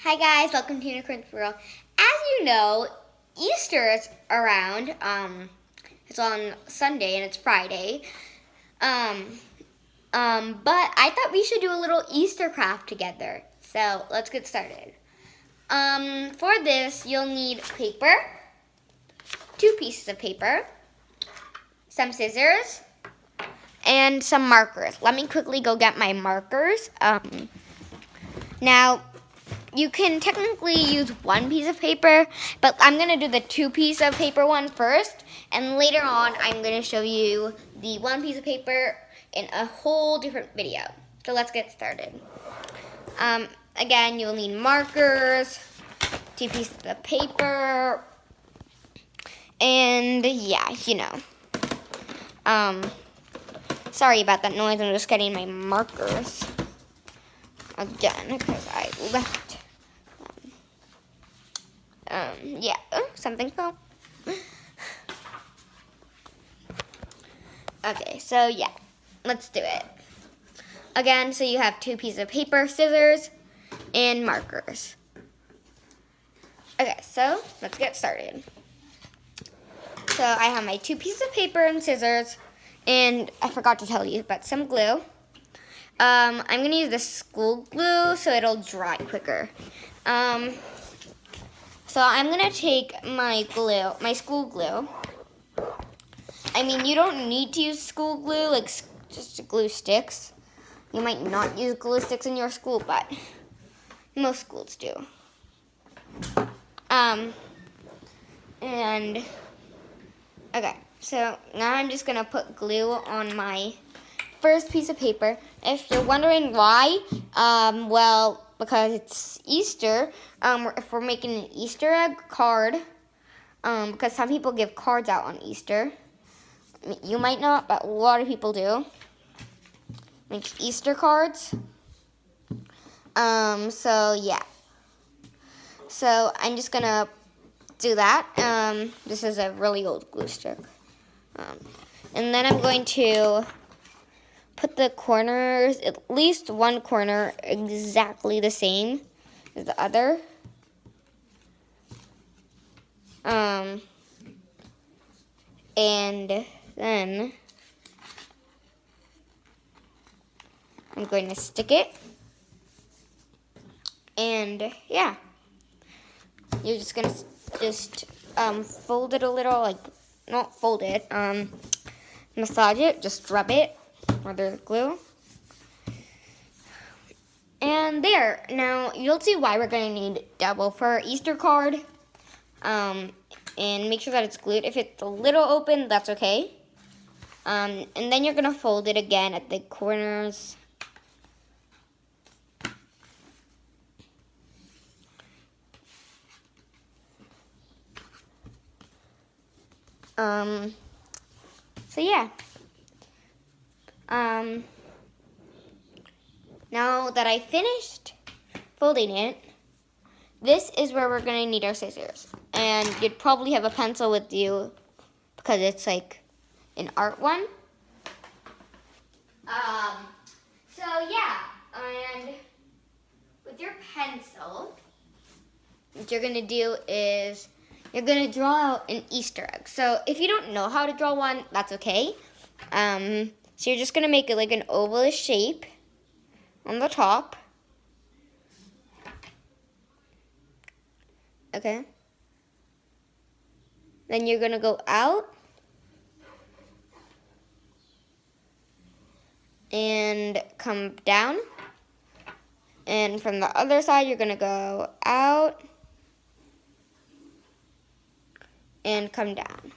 Hi guys, welcome to Unicorn's World. As you know, Easter is around. It's on Sunday and it's Friday. But I thought we should do a little Easter craft together. So let's get started. For this, you'll need paper, 2 pieces of paper, some scissors, and some markers. Let me quickly go get my markers. Now, you can technically use 1 piece of paper, but I'm going to do the 2 piece of paper one first, and later on I'm going to show you the 1 piece of paper in a whole different video. So let's get started. Again, you'll need markers, 2 pieces of paper, and yeah, you know. Sorry about that noise, I'm just getting my markers again because I left. Yeah, something fell. Okay, so yeah, let's do it. Again, so you have 2 pieces of paper, scissors, and markers. Okay, so let's get started. So I have my 2 pieces of paper and scissors, and I forgot to tell you, but some glue. I'm gonna use the school glue so it'll dry quicker. So I'm gonna take my glue, my school glue. I mean, you don't need to use school glue, like just to glue sticks. You might not use glue sticks in your school, but most schools do. And okay, so now I'm just gonna put glue on my first piece of paper. If you're wondering why, well, because it's Easter, if we're making an Easter egg card, because some people give cards out on Easter. You might not, but a lot of people do. Make Easter cards. So yeah. So I'm just gonna do that. This is a really old glue stick. And then I'm going to put the corners, at least one corner, exactly the same as the other. And then I'm going to stick it. And yeah, you're just gonna fold it a little, like not fold it, massage it, just rub it where there's glue. And there, now you'll see why we're gonna need double for our Easter card. And make sure that it's glued. If it's a little open, that's okay. And then you're gonna fold it again at the corners. So yeah. Now that I finished folding it, this is where we're gonna need our scissors. And you'd probably have a pencil with you because it's like an art one. So yeah, and with your pencil, what you're gonna do is you're gonna draw out an Easter egg. So if you don't know how to draw one, that's okay. So you're just gonna make it like an oval shape on the top. Okay. Then you're gonna go out and come down. And from the other side, you're gonna go out and come down.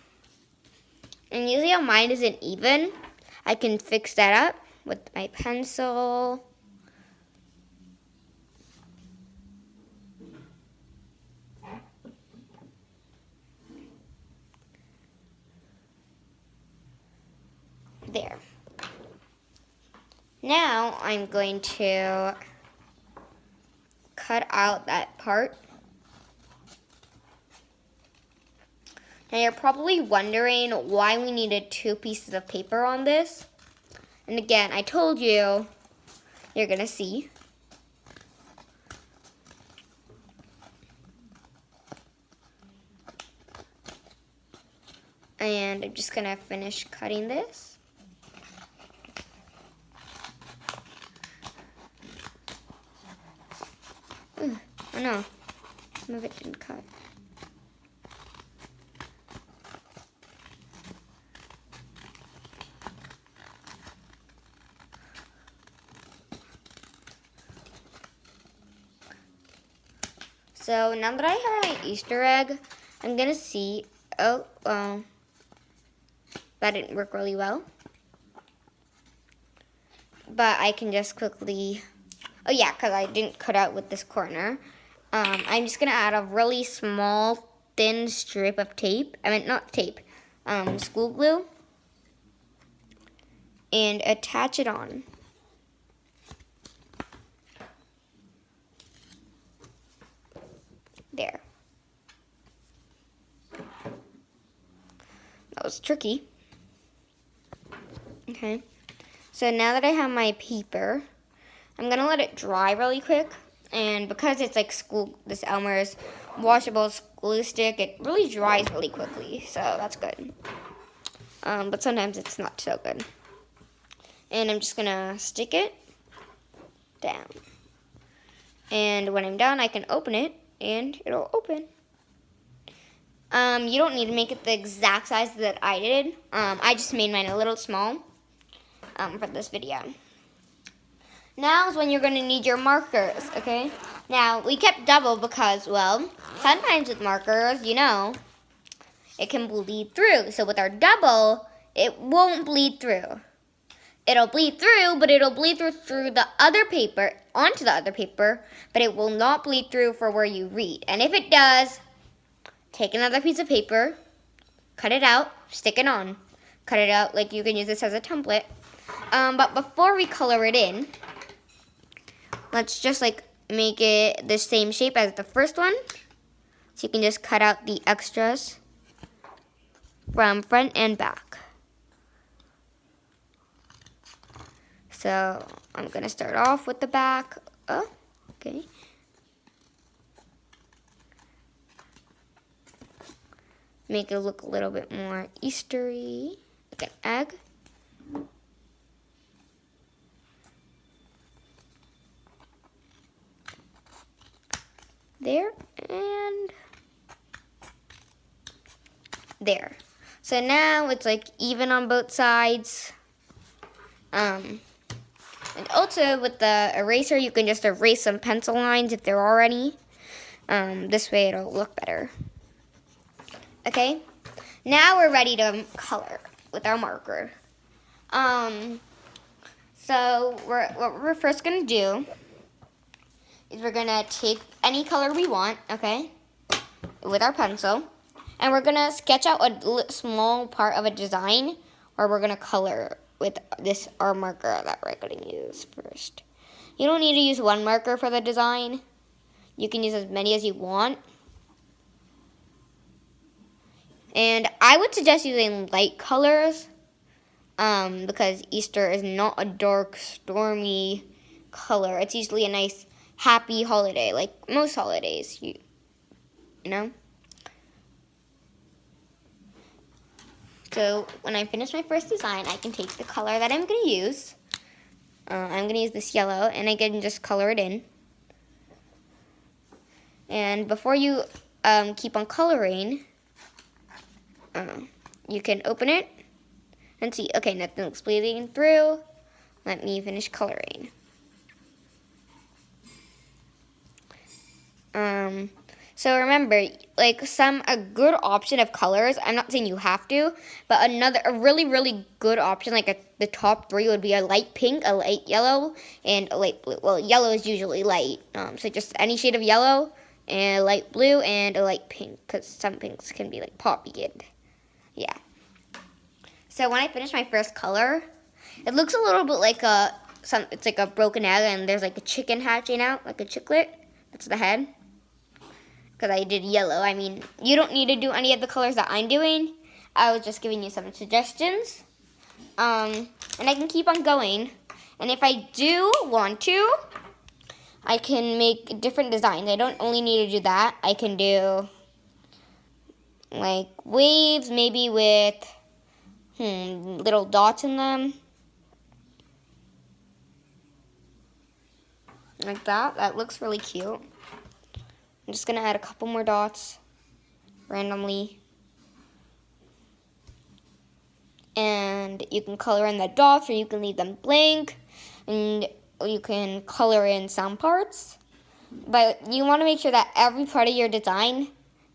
And you see how mine isn't even? I can fix that up with my pencil. There. Now I'm going to cut out that part. Now you're probably wondering why we needed 2 pieces of paper on this. And again, I told you, you're gonna see. And I'm just gonna finish cutting this. Ooh, oh no, some of it didn't cut. So now that I have my Easter egg, I'm gonna see, oh, well, that didn't work really well. But I can just quickly, oh yeah, because I didn't cut out with this corner. I'm just gonna add a really small, thin strip of tape, not tape, school glue, and attach it on. There. That was tricky. Okay. So now that I have my paper, I'm gonna let it dry really quick. And because it's like this Elmer's washable glue stick, it really dries really quickly. So that's good. But sometimes it's not so good. And I'm just gonna stick it down. And when I'm done, I can open it. And it'll open. You don't need to make it the exact size that I did. I just made mine a little small for this video. Now is when you're going to need your markers, okay? Now, we kept double because, well, sometimes with markers, you know, it can bleed through. So with our double, it won't bleed through. It'll bleed through, but it'll bleed through the other paper, onto the other paper, but it will not bleed through for where you read. And if it does, take another piece of paper, cut it out, stick it on. Cut it out, like you can use this as a template. But before we color it in, let's just like make it the same shape as the first one. So you can just cut out the extras from front and back. So I'm gonna start off with the back. Oh, okay. Make it look a little bit more Eastery, like an egg. There and there. So now it's like even on both sides. And also with the eraser, you can just erase some pencil lines if there are any. This way it'll look better. Okay, now we're ready to color with our marker. So what we're first gonna do is we're gonna take any color we want, okay, with our pencil, and we're gonna sketch out a small part of a design where we're gonna color with our marker that we're gonna use first. You don't need to use one marker for the design. You can use as many as you want. And I would suggest using light colors because Easter is not a dark, stormy color. It's usually a nice, happy holiday, like most holidays, you know? So when I finish my first design, I can take the color that I'm going to use. I'm going to use this yellow, and I can just color it in. And before you keep on coloring, you can open it and see, okay, nothing's bleeding through. Let me finish coloring. So remember, like a good option of colors, I'm not saying you have to, but a really, really good option, like the top three would be a light pink, a light yellow, and a light blue. Well, yellow is usually light, so just any shade of yellow, and a light blue, and a light pink, because some pinks can be like poppy, and yeah. So when I finish my first color, it looks a little bit like it's like a broken egg, and there's like a chicken hatching out, like a chicklet. That's the head. Because I did yellow. I mean, you don't need to do any of the colors that I'm doing. I was just giving you some suggestions. And I can keep on going. And if I do want to, I can make different designs. I don't only need to do that. I can do like waves, maybe with little dots in them. Like that. That looks really cute. I'm just gonna add a couple more dots randomly. And you can color in the dots or you can leave them blank. And you can color in some parts. But you want to make sure that every part of your design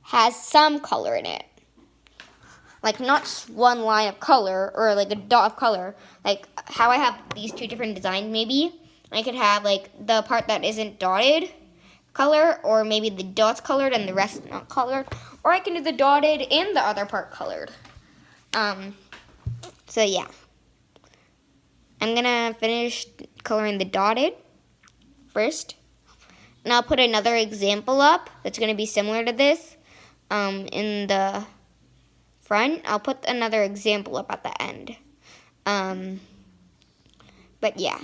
has some color in it. Like not just one line of color or like a dot of color. Like how I have these two different designs maybe. I could have like the part that isn't dotted color, or maybe the dots colored and the rest not colored. Or I can do the dotted and the other part colored. So yeah. I'm gonna finish coloring the dotted first. And I'll put another example up that's gonna be similar to this in the front. I'll put another example up at the end. But yeah.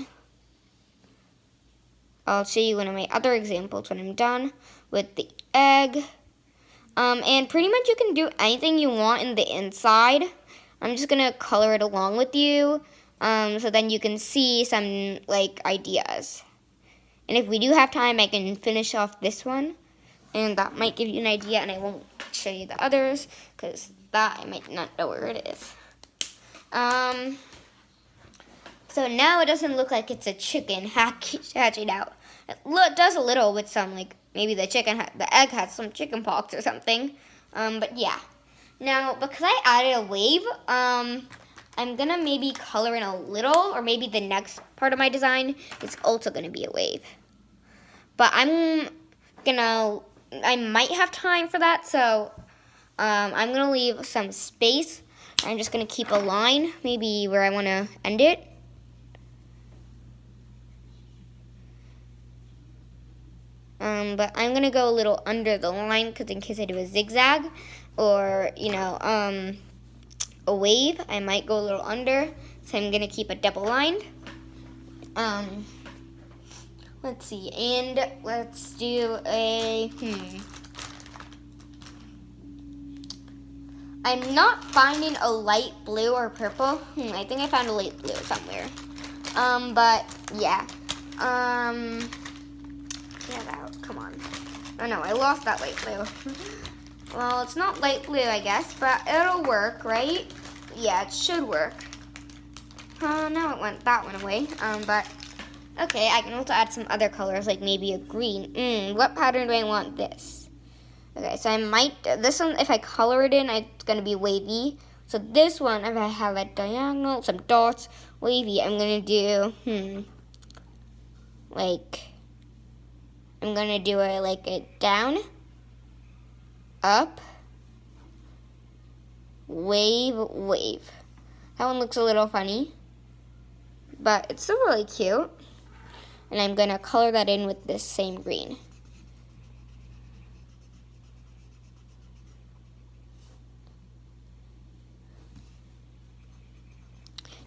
I'll show you one of my other examples when I'm done with the egg. And pretty much you can do anything you want in the inside. I'm just gonna color it along with you, so then you can see some like ideas. And if we do have time, I can finish off this one, and that might give you an idea. And I won't show you the others because that I might not know where it is. So now it doesn't look like it's a chicken hatching out. It does a little with some, like, maybe the egg has some chicken pox or something. But yeah. Now, because I added a wave, I'm gonna maybe color in a little, or maybe the next part of my design is also gonna be a wave. But I might have time for that, so I'm gonna leave some space. I'm just gonna keep a line, maybe where I wanna end it. But I'm gonna go a little under the line, because in case I do a zigzag, or, a wave, I might go a little under. So I'm gonna keep a double line. Let's see, and let's do I'm not finding a light blue or purple. I think I found a light blue somewhere. But yeah. Get out, come on. Oh no, I lost that light blue. Well, it's not light blue, I guess, but it'll work, right? Yeah, it should work. Now that went away. But okay, I can also add some other colors, like maybe a green. What pattern do I want this? Okay, so I might, this one, if I color it in, it's gonna be wavy. So this one, if I have a diagonal, some dots, wavy, I'm gonna do, I'm gonna do it like a down, up, wave, wave. That one looks a little funny, but it's still really cute. And I'm gonna color that in with this same green.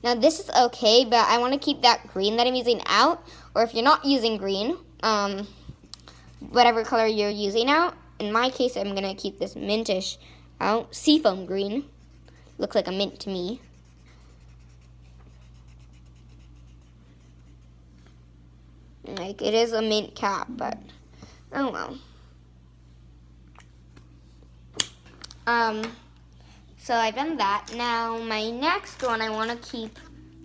Now this is okay, but I wanna keep that green that I'm using out, or if you're not using green, whatever color you're using out. In my case, I'm gonna keep this mintish out. Seafoam green. Looks like a mint to me. Like, it is a mint cap, but oh well. So I've done that. Now my next one I wanna keep,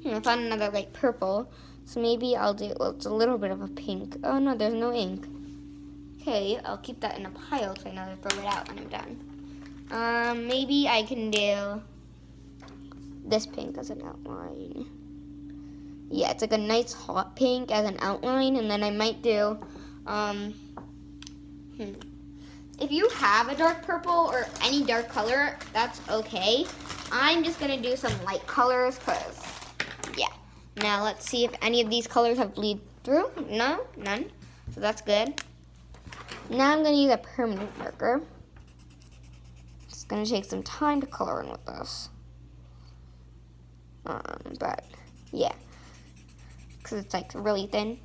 I found another like purple. So maybe I'll do, well, it's a little bit of a pink. Oh no, there's no ink. Okay, I'll keep that in a pile so I know to throw it out when I'm done. Maybe I can do this pink as an outline. Yeah, it's like a nice hot pink as an outline, and then I might do, if you have a dark purple or any dark color, that's okay. I'm just gonna do some light colors, cause, yeah. Now let's see if any of these colors have bleed through. No, none, so that's good. Now I'm gonna use a permanent marker. It's gonna take some time to color in with this. But yeah, because it's like really thin.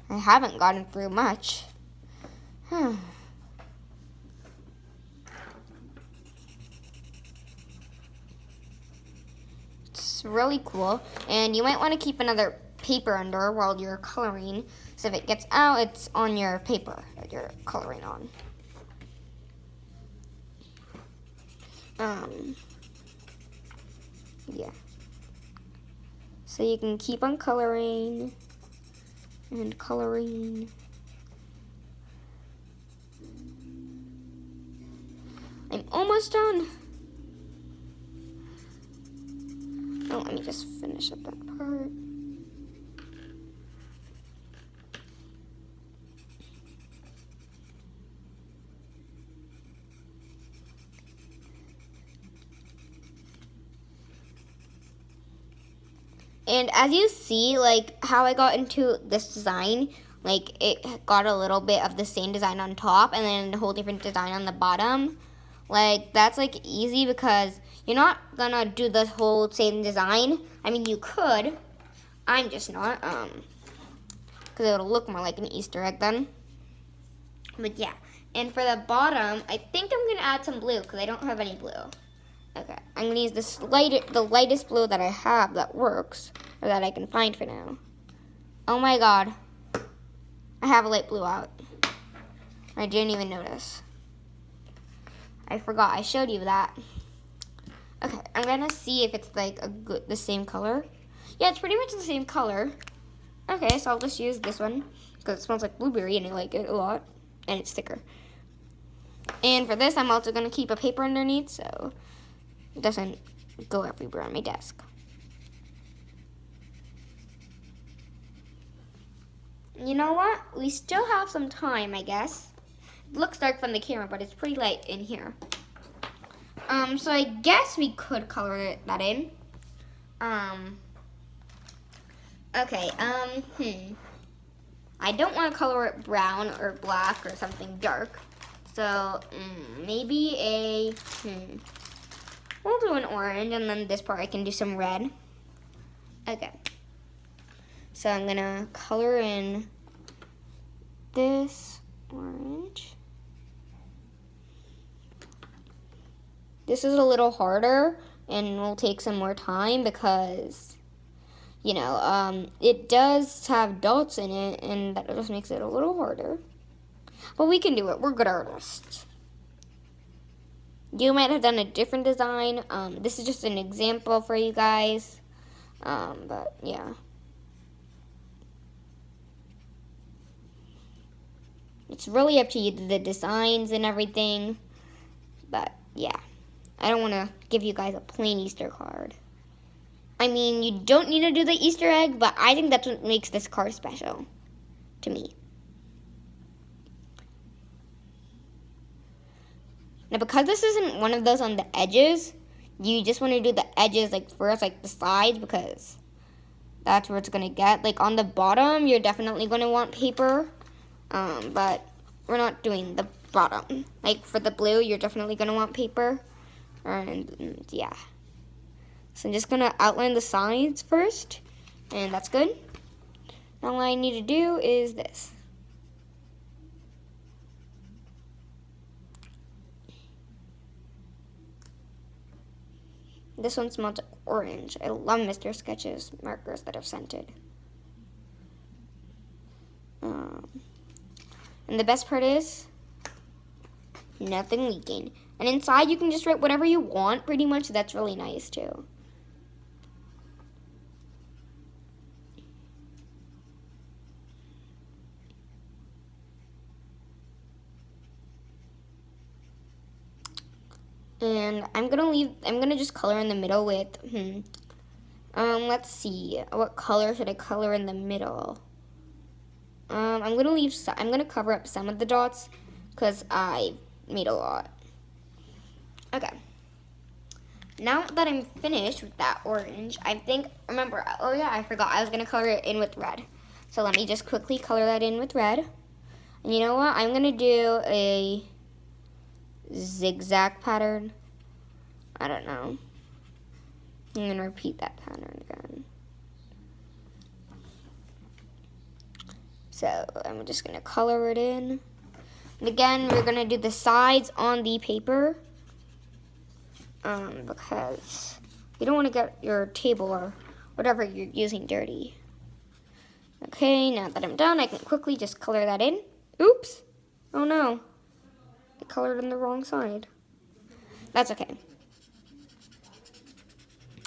I haven't gotten through much. It's really cool. And you might want to keep another paper under while you're coloring. So if it gets out, it's on your paper that you're coloring on. Yeah. So you can keep on coloring and coloring. I'm almost done. Oh, let me just finish up that part. And as you see, like how I got into this design, like it got a little bit of the same design on top and then a whole different design on the bottom. Like that's like easy because you're not gonna do the whole same design. I mean, you could. I'm just not, because it'll look more like an Easter egg then. But yeah, and for the bottom, I think I'm gonna add some blue because I don't have any blue. Okay, I'm gonna use the lightest blue that I have that works, or that I can find for now. Oh my god, I have a light blue out. I didn't even notice. I forgot I showed you that. Okay, I'm gonna see if it's like the same color. Yeah, it's pretty much the same color. Okay, so I'll just use this one because it smells like blueberry and I like it a lot, and it's thicker. And for this, I'm also gonna keep a paper underneath so it doesn't go everywhere on my desk. You know what? We still have some time, I guess. It looks dark from the camera, but it's pretty light in here. So I guess we could color that in. Okay, I don't want to color it brown or black or something dark. So, maybe we'll do an orange, and then this part I can do some red. Okay. So I'm gonna color in this orange. This is a little harder and will take some more time because, you know, it does have dots in it and that just makes it a little harder. But we can do it. We're good artists. You might have done a different design. This is just an example for you guys. But yeah. It's really up to you, the designs and everything. But yeah. I don't want to give you guys a plain Easter card. I mean, you don't need to do the Easter egg, but I think that's what makes this card special to me. Now, because this isn't one of those on the edges, you just want to do the edges like first, like the sides, because that's where it's going to get. Like on the bottom, you're definitely going to want paper, but we're not doing the bottom. Like for the blue, you're definitely going to want paper. And yeah, so I'm just gonna outline the sides first, and that's good. Now all I need to do is this. This one smells like orange. I love Mr. Sketch's markers that are scented. And the best part is nothing leaking. And inside you can just write whatever you want, pretty much. That's really nice too. And I'm gonna just color in the middle with, let's see, what color should I color in the middle? I'm gonna cover up some of the dots because I made a lot. Okay. Now that I'm finished with that orange, remember, oh yeah, I forgot, I was gonna color it in with red. So let me just quickly color that in with red. And you know what, I'm gonna do a zigzag pattern. I don't know. I'm gonna repeat that pattern again. So I'm just gonna color it in. And again, we're gonna do the sides on the paper. Because You don't want to get your table or whatever you're using dirty. Okay, now that I'm done, I can quickly just color that in. Oops. Oh no. I colored on the wrong side. That's okay.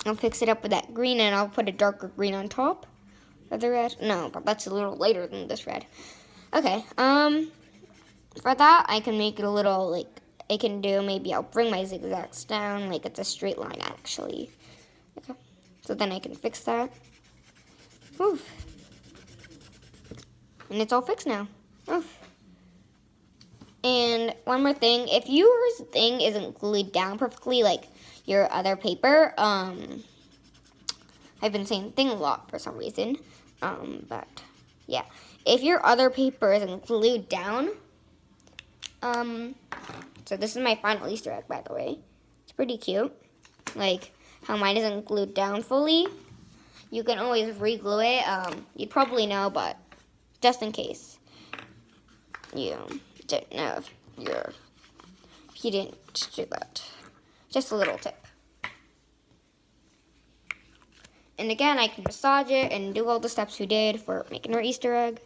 I'll fix it up with that green and I'll put a darker green on top of the red. No, but that's a little lighter than this red. Okay, for that, I can make it a little, like, I can do, maybe I'll bring my zigzags down, like it's a straight line, actually. Okay, so then I can fix that. Oof. And it's all fixed now. Oof. And one more thing, if your thing isn't glued down perfectly, like your other paper, I've been saying thing a lot for some reason, but yeah. If your other paper isn't glued down, so this is my final Easter egg, by the way. It's pretty cute, like how mine isn't glued down fully. You can always re-glue it. You probably know, but just in case you didn't know if you didn't do that. Just a little tip. And again, I can massage it and do all the steps we did for making our Easter egg.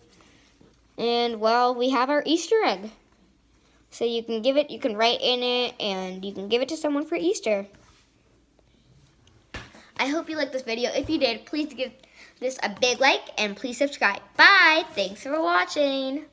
And well, we have our Easter egg. So you can give it, you can write in it, and you can give it to someone for Easter. I hope you liked this video. If you did, please give this a big like and please subscribe. Bye! Thanks for watching.